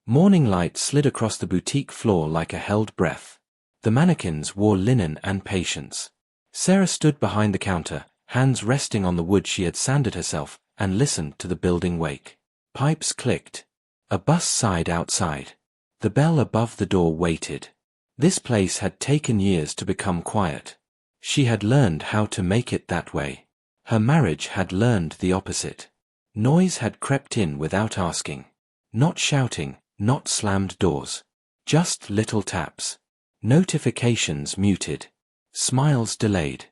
Morning light slid across the boutique floor like a held breath. The mannequins wore linen and patience. Sarah stood behind the counter, hands resting on the wood she had sanded herself, and listened to the building wake. Pipes clicked. A bus sighed outside. The bell above the door waited. This place had taken years to become quiet. She had learned how to make it that way. Her marriage had learned the opposite. Noise had crept in without asking. Not shouting, not slammed doors. Just little taps. Notifications muted. Smiles delayed.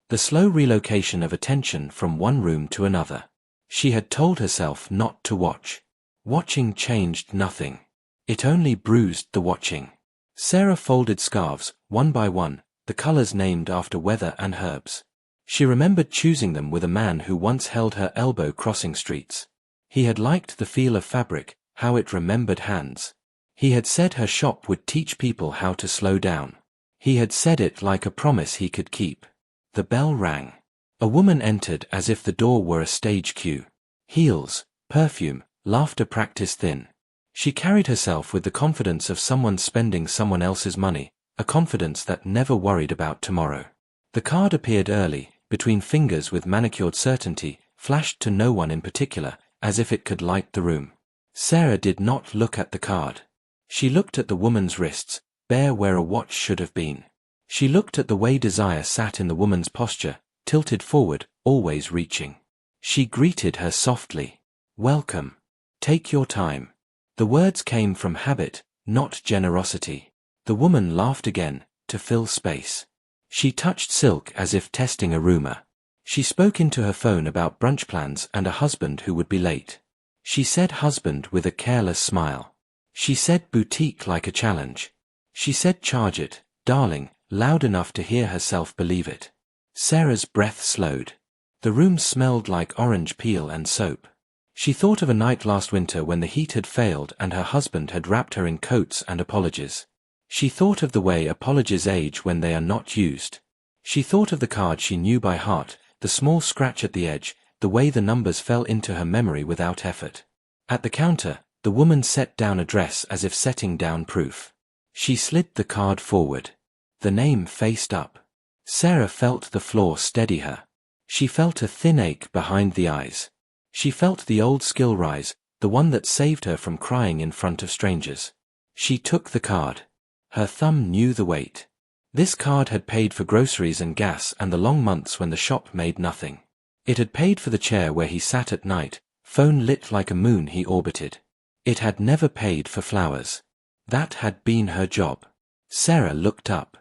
The slow relocation of attention from one room to another. She had told herself not to watch. Watching changed nothing. It only bruised the watching. Sarah folded scarves, one by one, the colors named after weather and herbs. She remembered choosing them with a man who once held her elbow crossing streets. He had liked the feel of fabric, how it remembered hands. He had said her shop would teach people how to slow down. He had said it like a promise he could keep. The bell rang. A woman entered as if the door were a stage cue. Heels, perfume, laughter practiced thin. She carried herself with the confidence of someone spending someone else's money, a confidence that never worried about tomorrow. The card appeared early, between fingers with manicured certainty, flashed to no one in particular, as if it could light the room. Sarah did not look at the card. She looked at the woman's wrists, bare where a watch should have been. She looked at the way desire sat in the woman's posture, tilted forward, always reaching. She greeted her softly. Welcome. Take your time. The words came from habit, not generosity. The woman laughed again, to fill space. She touched silk as if testing a rumor. She spoke into her phone about brunch plans and a husband who would be late. She said husband with a careless smile. She said boutique like a challenge. She said charge it, darling, loud enough to hear herself believe it. Sarah's breath slowed. The room smelled like orange peel and soap. She thought of a night last winter when the heat had failed and her husband had wrapped her in coats and apologies. She thought of the way apologies age when they are not used. She thought of the card she knew by heart, the small scratch at the edge, the way the numbers fell into her memory without effort. At the counter, the woman set down a dress as if setting down proof. She slid the card forward. The name faced up. Sarah felt the floor steady her. She felt a thin ache behind the eyes. She felt the old skill rise, the one that saved her from crying in front of strangers. She took the card. Her thumb knew the weight. This card had paid for groceries and gas and the long months when the shop made nothing. It had paid for the chair where he sat at night, phone lit like a moon he orbited. It had never paid for flowers. That had been her job. Sarah looked up.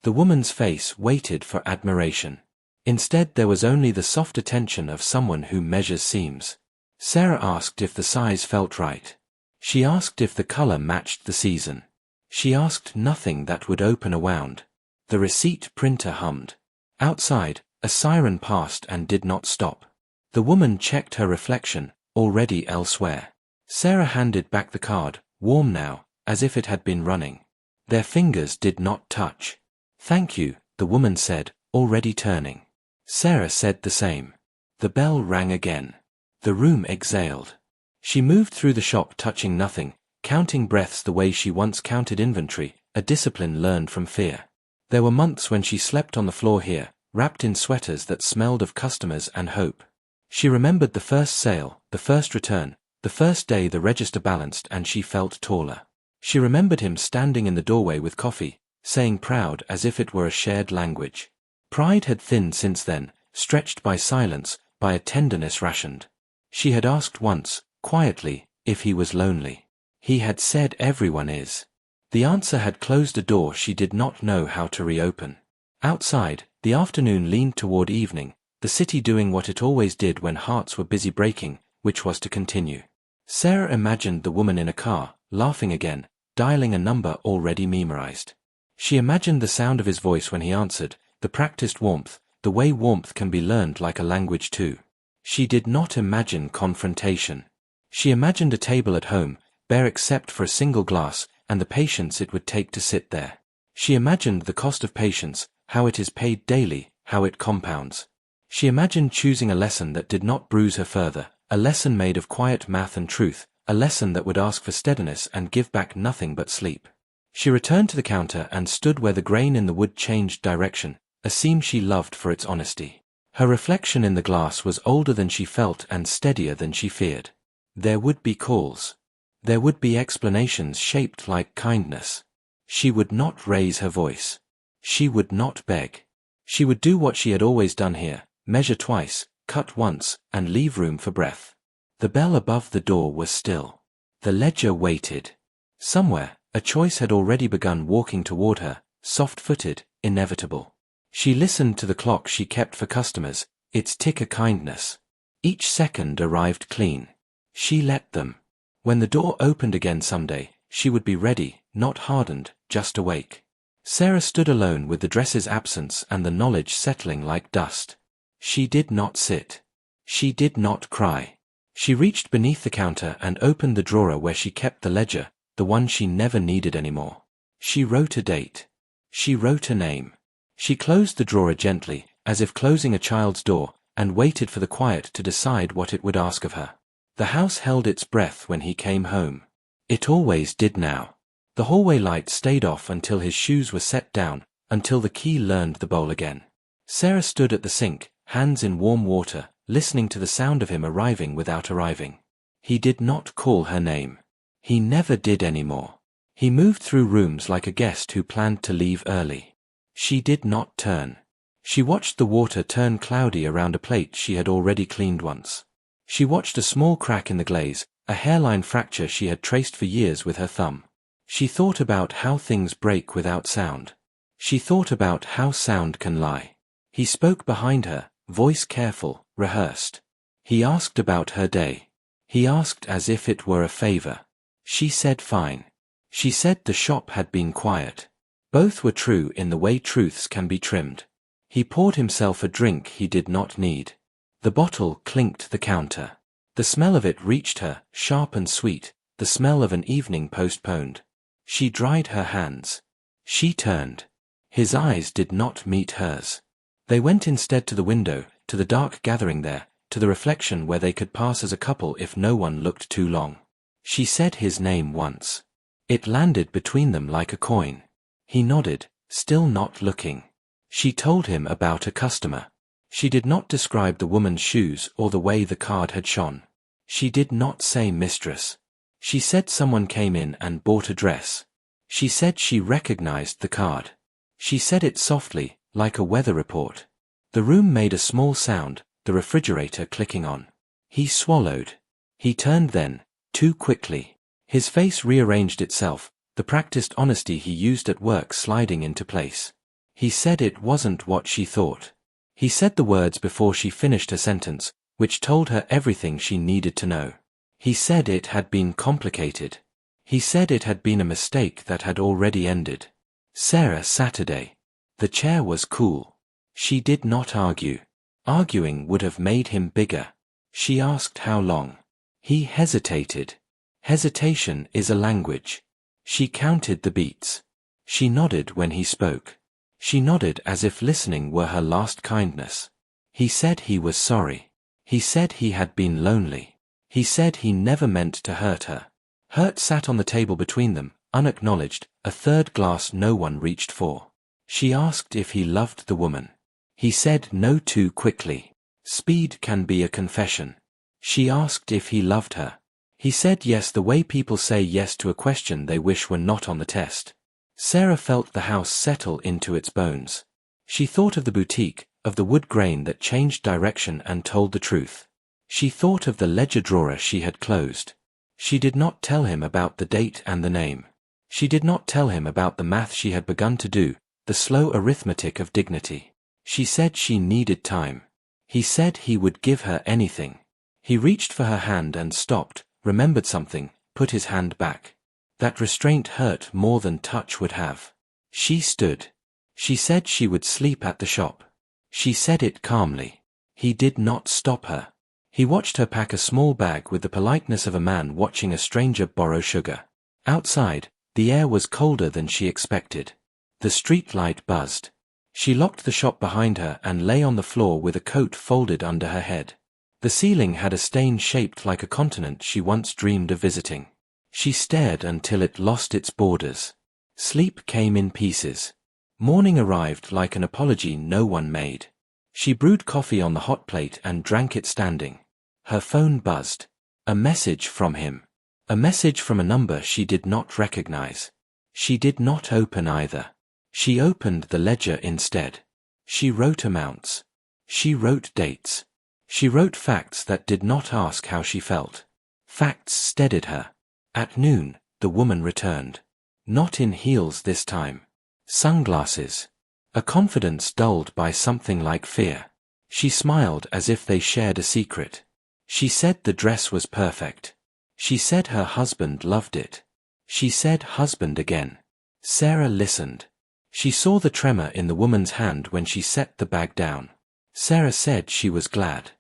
The woman's face waited for admiration. Instead there was only the soft attention of someone who measures seams. Sarah asked if the size felt right. She asked if the color matched the season. She asked nothing that would open a wound. The receipt printer hummed. Outside, a siren passed and did not stop. The woman checked her reflection, already elsewhere. Sarah handed back the card, warm now, as if it had been running. Their fingers did not touch. Thank you, the woman said, already turning. Sarah said the same. The bell rang again. The room exhaled. She moved through the shop touching nothing, counting breaths the way she once counted inventory, a discipline learned from fear. There were months when she slept on the floor here, wrapped in sweaters that smelled of customers and hope. She remembered the first sale, the first return, the first day the register balanced and she felt taller. She remembered him standing in the doorway with coffee, saying proud as if it were a shared language. Pride had thinned since then, stretched by silence, by a tenderness rationed. She had asked once, quietly, if he was lonely. He had said everyone is. The answer had closed a door she did not know how to reopen. Outside, the afternoon leaned toward evening, the city doing what it always did when hearts were busy breaking, which was to continue. Sarah imagined the woman in a car, laughing again, dialing a number already memorized. She imagined the sound of his voice when he answered, the practiced warmth, the way warmth can be learned like a language too. She did not imagine confrontation. She imagined a table at home, bare except for a single glass, and the patience it would take to sit there. She imagined the cost of patience, how it is paid daily, how it compounds. She imagined choosing a lesson that did not bruise her further, a lesson made of quiet math and truth, a lesson that would ask for steadiness and give back nothing but sleep. She returned to the counter and stood where the grain in the wood changed direction, a seam she loved for its honesty. Her reflection in the glass was older than she felt and steadier than she feared. There would be calls. There would be explanations shaped like kindness. She would not raise her voice. She would not beg. She would do what she had always done here, measure twice, cut once, and leave room for breath. The bell above the door was still. The ledger waited. Somewhere, a choice had already begun walking toward her, soft-footed, inevitable. She listened to the clock she kept for customers, its tick a kindness. Each second arrived clean. She let them. When the door opened again someday, she would be ready, not hardened, just awake. Sarah stood alone with the dress's absence and the knowledge settling like dust. She did not sit. She did not cry. She reached beneath the counter and opened the drawer where she kept the ledger, the one she never needed anymore. She wrote a date. She wrote a name. She closed the drawer gently, as if closing a child's door, and waited for the quiet to decide what it would ask of her. The house held its breath when he came home. It always did now. The hallway light stayed off until his shoes were set down, until the key learned the bowl again. Sarah stood at the sink, hands in warm water, listening to the sound of him arriving without arriving. He did not call her name. He never did anymore. He moved through rooms like a guest who planned to leave early. She did not turn. She watched the water turn cloudy around a plate she had already cleaned once. She watched a small crack in the glaze, a hairline fracture she had traced for years with her thumb. She thought about how things break without sound. She thought about how sound can lie. He spoke behind her, voice careful, rehearsed. He asked about her day. He asked as if it were a favor. She said fine. She said the shop had been quiet. Both were true in the way truths can be trimmed. He poured himself a drink he did not need. The bottle clinked the counter. The smell of it reached her, sharp and sweet, the smell of an evening postponed. She dried her hands. She turned. His eyes did not meet hers. They went instead to the window, to the dark gathering there, to the reflection where they could pass as a couple if no one looked too long. She said his name once. It landed between them like a coin. He nodded, still not looking. She told him about a customer. She did not describe the woman's shoes or the way the card had shone. She did not say mistress. She said someone came in and bought a dress. She said she recognized the card. She said it softly, like a weather report. The room made a small sound, the refrigerator clicking on. He swallowed. He turned then, too quickly. His face rearranged itself, the practiced honesty he used at work sliding into place. He said it wasn't what she thought. He said the words before she finished her sentence, which told her everything she needed to know. He said it had been complicated. He said it had been a mistake that had already ended. Sarah Saturday. The chair was cool. She did not argue. Arguing would have made him bigger. She asked how long. He hesitated. Hesitation is a language. She counted the beats. She nodded when he spoke. She nodded as if listening were her last kindness. He said he was sorry. He said he had been lonely. He said he never meant to hurt her. Hurt sat on the table between them, unacknowledged, a third glass no one reached for. She asked if he loved the woman. He said no too quickly. Speed can be a confession. She asked if he loved her. He said yes, the way people say yes to a question they wish were not on the test. Sarah felt the house settle into its bones. She thought of the boutique, of the wood grain that changed direction and told the truth. She thought of the ledger drawer she had closed. She did not tell him about the date and the name. She did not tell him about the math she had begun to do, the slow arithmetic of dignity. She said she needed time. He said he would give her anything. He reached for her hand and stopped, remembered something, put his hand back. That restraint hurt more than touch would have. She stood. She said she would sleep at the shop. She said it calmly. He did not stop her. He watched her pack a small bag with the politeness of a man watching a stranger borrow sugar. Outside, the air was colder than she expected. The street light buzzed. She locked the shop behind her and lay on the floor with a coat folded under her head. The ceiling had a stain shaped like a continent she once dreamed of visiting. She stared until it lost its borders. Sleep came in pieces. Morning arrived like an apology no one made. She brewed coffee on the hot plate and drank it standing. Her phone buzzed. A message from him. A message from a number she did not recognize. She did not open either. She opened the ledger instead. She wrote amounts. She wrote dates. She wrote facts that did not ask how she felt. Facts steadied her. At noon, the woman returned. Not in heels this time. Sunglasses. A confidence dulled by something like fear. She smiled as if they shared a secret. She said the dress was perfect. She said her husband loved it. She said husband again. Sarah listened. She saw the tremor in the woman's hand when she set the bag down. Sarah said she was glad.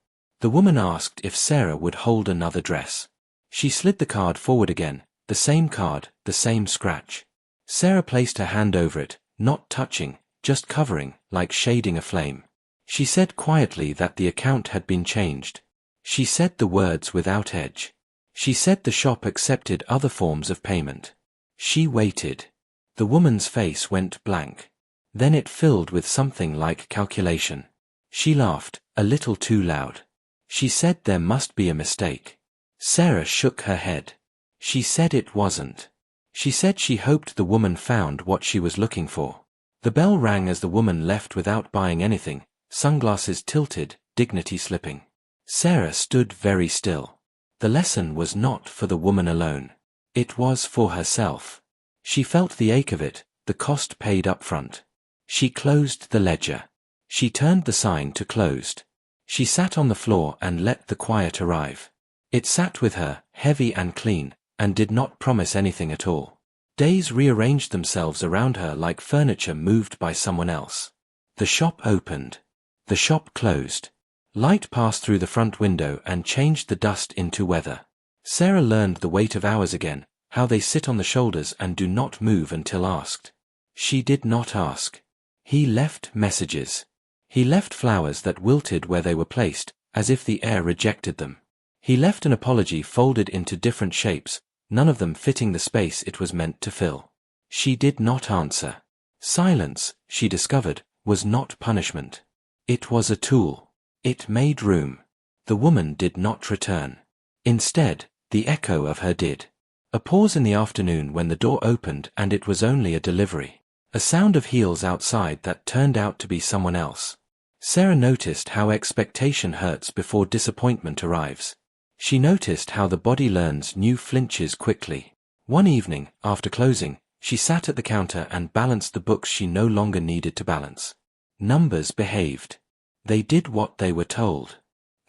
The woman asked if Sarah would hold another dress. She slid the card forward again, the same card, the same scratch. Sarah placed her hand over it, not touching, just covering, like shading a flame. She said quietly that the account had been changed. She said the words without edge. She said the shop accepted other forms of payment. She waited. The woman's face went blank. Then it filled with something like calculation. She laughed, a little too loud. She said there must be a mistake. Sarah shook her head. She said it wasn't. She said she hoped the woman found what she was looking for. The bell rang as the woman left without buying anything, sunglasses tilted, dignity slipping. Sarah stood very still. The lesson was not for the woman alone. It was for herself. She felt the ache of it, the cost paid up front. She closed the ledger. She turned the sign to closed. She sat on the floor and let the quiet arrive. It sat with her, heavy and clean, and did not promise anything at all. Days rearranged themselves around her like furniture moved by someone else. The shop opened. The shop closed. Light passed through the front window and changed the dust into weather. Sarah learned the weight of hours again, how they sit on the shoulders and do not move until asked. She did not ask. He left messages. He left flowers that wilted where they were placed, as if the air rejected them. He left an apology folded into different shapes, none of them fitting the space it was meant to fill. She did not answer. Silence, she discovered, was not punishment. It was a tool. It made room. The woman did not return. Instead, the echo of her did. A pause in the afternoon when the door opened and it was only a delivery. A sound of heels outside that turned out to be someone else. Sarah noticed how expectation hurts before disappointment arrives. She noticed how the body learns new flinches quickly. One evening, after closing, she sat at the counter and balanced the books she no longer needed to balance. Numbers behaved. They did what they were told.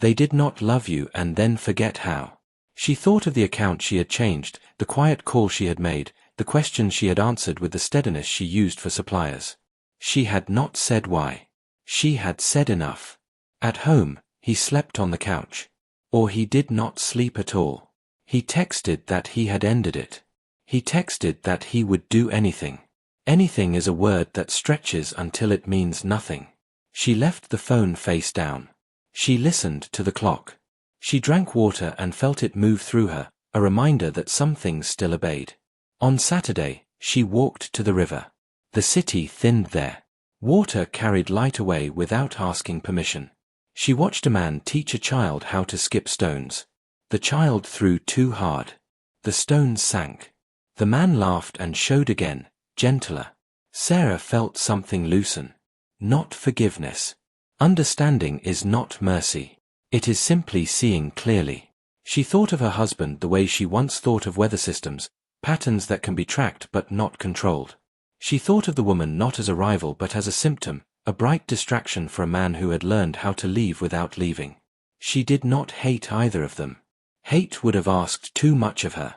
They did not love you and then forget how. She thought of the account she had changed, the quiet call she had made, the questions she had answered with the steadiness she used for suppliers. She had not said why. She had said enough. At home, he slept on the couch. Or he did not sleep at all. He texted that he had ended it. He texted that he would do anything. Anything is a word that stretches until it means nothing. She left the phone face down. She listened to the clock. She drank water and felt it move through her, a reminder that some things still obeyed. On Saturday, she walked to the river. The city thinned there. Water carried light away without asking permission. She watched a man teach a child how to skip stones. The child threw too hard. The stones sank. The man laughed and showed again, gentler. Sarah felt something loosen. Not forgiveness. Understanding is not mercy. It is simply seeing clearly. She thought of her husband the way she once thought of weather systems, patterns that can be tracked but not controlled. She thought of the woman not as a rival but as a symptom, a bright distraction for a man who had learned how to leave without leaving. She did not hate either of them. Hate would have asked too much of her.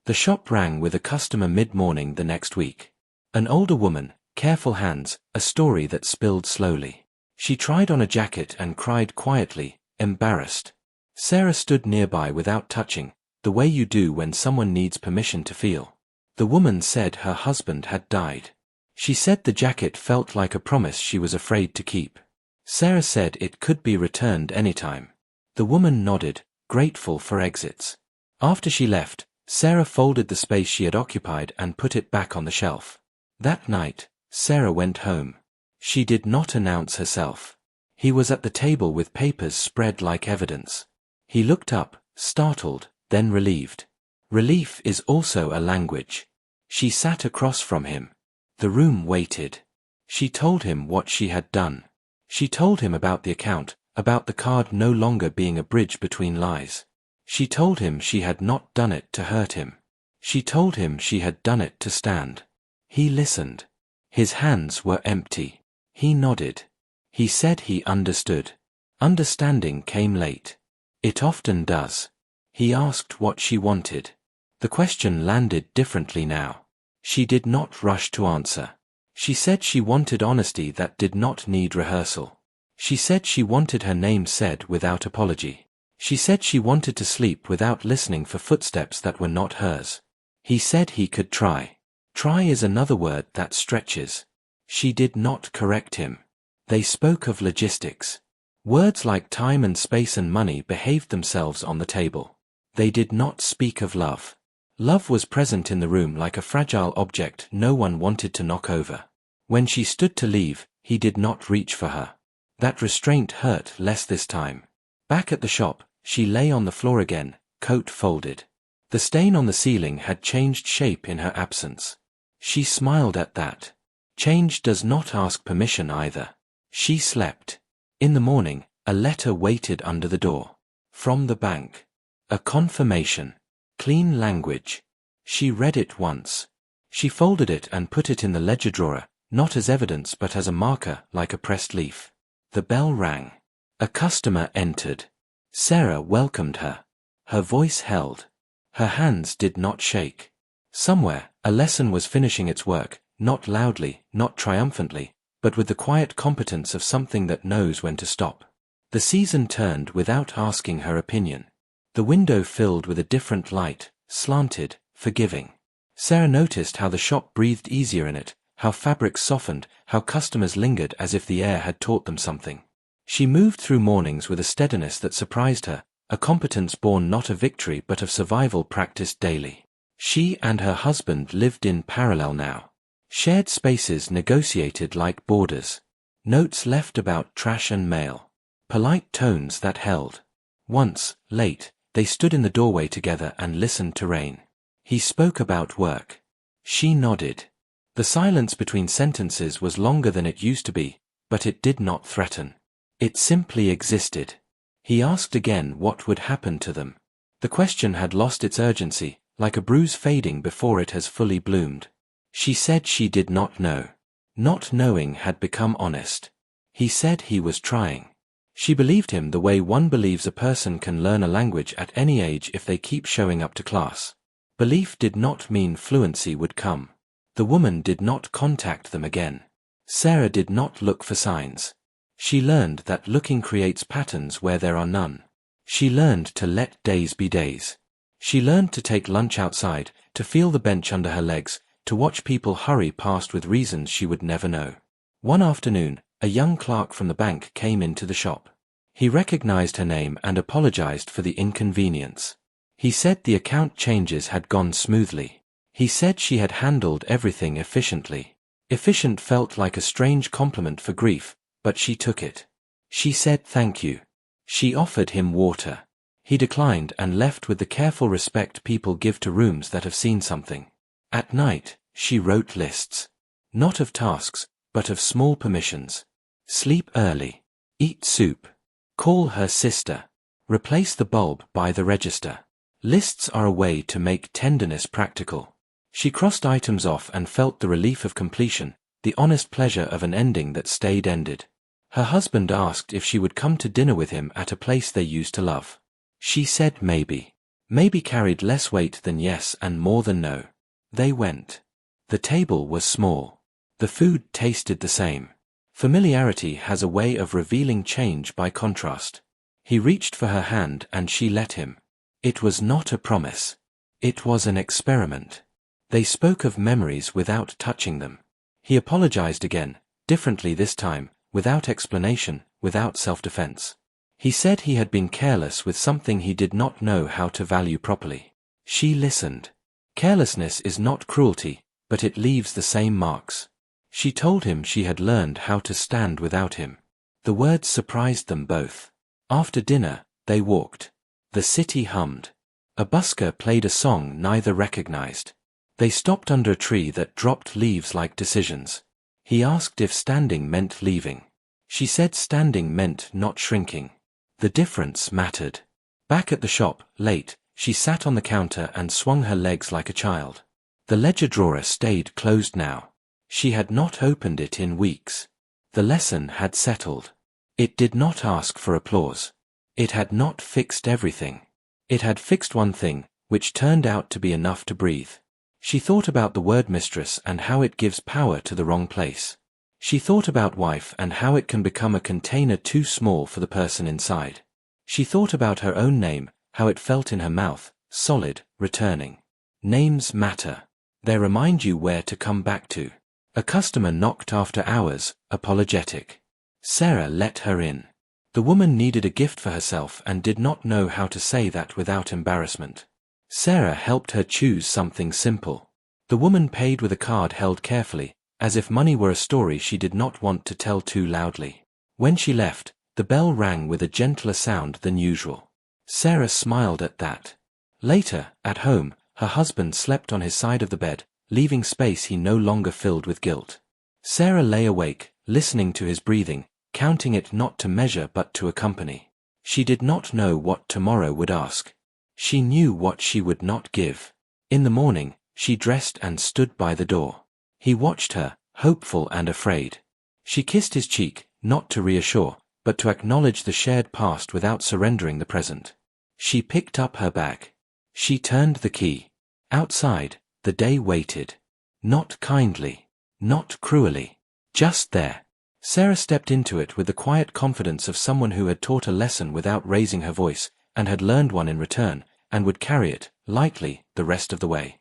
The shop rang with a customer mid-morning the next week. An older woman, careful hands, a story that spilled slowly. She tried on a jacket and cried quietly, embarrassed. Sarah stood nearby without touching, the way you do when someone needs permission to feel. The woman said her husband had died. She said the jacket felt like a promise she was afraid to keep. Sarah said it could be returned anytime. The woman nodded, grateful for exits. After she left, Sarah folded the space she had occupied and put it back on the shelf. That night, Sarah went home. She did not announce herself. He was at the table with papers spread like evidence. He looked up, startled, then relieved. Relief is also a language. She sat across from him. The room waited. She told him what she had done. She told him about the account, about the card no longer being a bridge between lies. She told him she had not done it to hurt him. She told him she had done it to stand. He listened. His hands were empty. He nodded. He said he understood. Understanding came late. It often does. He asked what she wanted. The question landed differently now. She did not rush to answer. She said she wanted honesty that did not need rehearsal. She said she wanted her name said without apology. She said she wanted to sleep without listening for footsteps that were not hers. He said he could try. Try is another word that stretches. She did not correct him. They spoke of logistics. Words like time and space and money behaved themselves on the table. They did not speak of love. Love was present in the room like a fragile object no one wanted to knock over. When she stood to leave, he did not reach for her. That restraint hurt less this time. Back at the shop, she lay on the floor again, coat folded. The stain on the ceiling had changed shape in her absence. She smiled at that. Change does not ask permission either. She slept. In the morning, a letter waited under the door. From the bank. A confirmation. Clean language. She read it once. She folded it and put it in the ledger drawer, not as evidence but as a marker, like a pressed leaf. The bell rang. A customer entered. Sarah welcomed her. Her voice held. Her hands did not shake. Somewhere, a lesson was finishing its work, not loudly, not triumphantly, but with the quiet competence of something that knows when to stop. The season turned without asking her opinion. The window filled with a different light, slanted, forgiving. Sarah noticed how the shop breathed easier in it, how fabrics softened, how customers lingered as if the air had taught them something. She moved through mornings with a steadiness that surprised her, a competence born not of victory but of survival practiced daily. She and her husband lived in parallel now. Shared spaces negotiated like borders. Notes left about trash and mail. Polite tones that held. Once, late, they stood in the doorway together and listened to rain. He spoke about work. She nodded. The silence between sentences was longer than it used to be, but it did not threaten. It simply existed. He asked again what would happen to them. The question had lost its urgency, like a bruise fading before it has fully bloomed. She said she did not know. Not knowing had become honest. He said he was trying. She believed him the way one believes a person can learn a language at any age if they keep showing up to class. Belief did not mean fluency would come. The woman did not contact them again. Sarah did not look for signs. She learned that looking creates patterns where there are none. She learned to let days be days. She learned to take lunch outside, to feel the bench under her legs, to watch people hurry past with reasons she would never know. One afternoon, a young clerk from the bank came into the shop. He recognized her name and apologized for the inconvenience. He said the account changes had gone smoothly. He said she had handled everything efficiently. Efficient felt like a strange compliment for grief, but she took it. She said thank you. She offered him water. He declined and left with the careful respect people give to rooms that have seen something. At night, she wrote lists. Not of tasks, but of small permissions. Sleep early. Eat soup. Call her sister. Replace the bulb by the register. Lists are a way to make tenderness practical. She crossed items off and felt the relief of completion, the honest pleasure of an ending that stayed ended. Her husband asked if she would come to dinner with him at a place they used to love. She said maybe. Maybe carried less weight than yes and more than no. They went. The table was small. The food tasted the same. Familiarity has a way of revealing change by contrast. He reached for her hand and she let him. It was not a promise. It was an experiment. They spoke of memories without touching them. He apologized again, differently this time, without explanation, without self-defense. He said he had been careless with something he did not know how to value properly. She listened. Carelessness is not cruelty, but it leaves the same marks. She told him she had learned how to stand without him. The words surprised them both. After dinner, they walked. The city hummed. A busker played a song neither recognized. They stopped under a tree that dropped leaves like decisions. He asked if standing meant leaving. She said standing meant not shrinking. The difference mattered. Back at the shop, late, she sat on the counter and swung her legs like a child. The ledger drawer stayed closed now. She had not opened it in weeks. The lesson had settled. It did not ask for applause. It had not fixed everything. It had fixed one thing, which turned out to be enough to breathe. She thought about the word mistress and how it gives power to the wrong place. She thought about wife and how it can become a container too small for the person inside. She thought about her own name, how it felt in her mouth, solid, returning. Names matter. They remind you where to come back to. A customer knocked after hours, apologetic. Sarah let her in. The woman needed a gift for herself and did not know how to say that without embarrassment. Sarah helped her choose something simple. The woman paid with a card held carefully, as if money were a story she did not want to tell too loudly. When she left, the bell rang with a gentler sound than usual. Sarah smiled at that. Later, at home, her husband slept on his side of the bed, leaving space he no longer filled with guilt. Sarah lay awake, listening to his breathing, counting it not to measure but to accompany. She did not know what tomorrow would ask. She knew what she would not give. In the morning, she dressed and stood by the door. He watched her, hopeful and afraid. She kissed his cheek, not to reassure, but to acknowledge the shared past without surrendering the present. She picked up her bag. She turned the key. Outside, the day waited. Not kindly. Not cruelly. Just there. Sarah stepped into it with the quiet confidence of someone who had taught a lesson without raising her voice, and had learned one in return, and would carry it, lightly, the rest of the way.